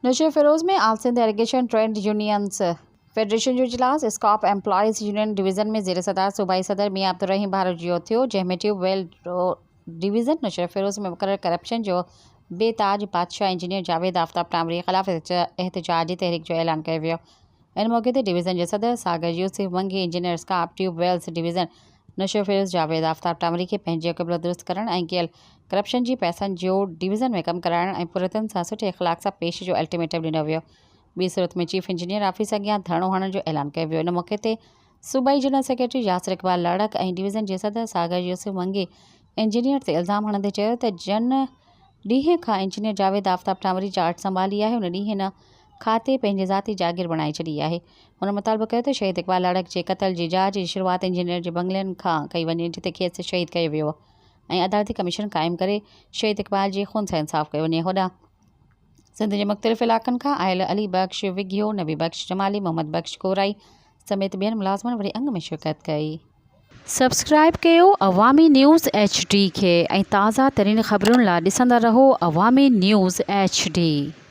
नशे फ़िरोज़ में all Sindh irrigation trade unions federation जो इजलास स्कॉप एम्प्लॉइज़ यूनियन डिवीज़न में ज़ेर सदार सूबाई सदर मियां अब्दुर्रहीम भारत जो थियो, जंहिंमें ट्यूबवेल डिवीज़न नशे फ़िरोज़ में मुक़रर करप्शन जो बेताज बादशाह इंजीनियर जावेद आफ्ताब टामरी के ख़िलाफ़ एहतजाजी तहरीक जो ऐलान कयो वियो। इन मौके ते डिवीज़न जे सदर सागर यूसुफ मंगी इंजीनियर स्कॉप ट्यूबवेल्स डिवीज़न नशे फ़िरोज़ जावेद आफ्ताब टामरी के पंहिंजे क़िबलो दुरुस्त करण ऐं कयल करप्शन जी पैसनि जो डिवीज़न में कमु कराइण ऐं पुरतन सां सुठे इख़लाक़ सां पेश जो अल्टीमेटम ॾिनो वियो। ॿी सूरत में चीफ इंजीनियर ऑफिस अॻियां धरणो हणण जो ऐलान कयो वियो। इन मौके ते सूबाई जनरल सेक्रेटरी यासिर इक़बाल लाड़क ऐं डिवीज़न जे सदर सागर यूसुफ मंगी इंजीनियर ते इल्ज़ाम हणंदे चयो त जन ॾींहं खां इंजीनियर जावेद आफ्ताब टामरी चार्ज संभाली आहे, उन ॾींहुं हिन खाते पंहिंजे ज़ाती जागीर बणाए छॾी आहे। हुन मुतालबो कयो त शहीद इक़बाल लाड़क जे क़तल जी जांच जी शुरूआति इंजीनियर जे बंगलनि खां कई वञे, जिते खेसि शहीद कयो वियो ऐं अदालती कमीशन क़ाइमु करे शहीद इक़बाल जी खून सां इंसाफ़ कयो वञे। होॾां सिंध जे मुख़्तलिफ़ इलाक़नि खां आयल अली बख़्श विघियो, नबी बख़्श जमाली, मोहम्मद बख़्श कोराई समेत ॿियनि मुलाज़िमनि वरी अंग में शिरकत कई। सब्सक्राइब कयो अवामी न्यूज़ HD खे ऐं ताज़ा तरीन ख़बरुनि लाइ ॾिसंदा रहो अवामी न्यूज़ HD।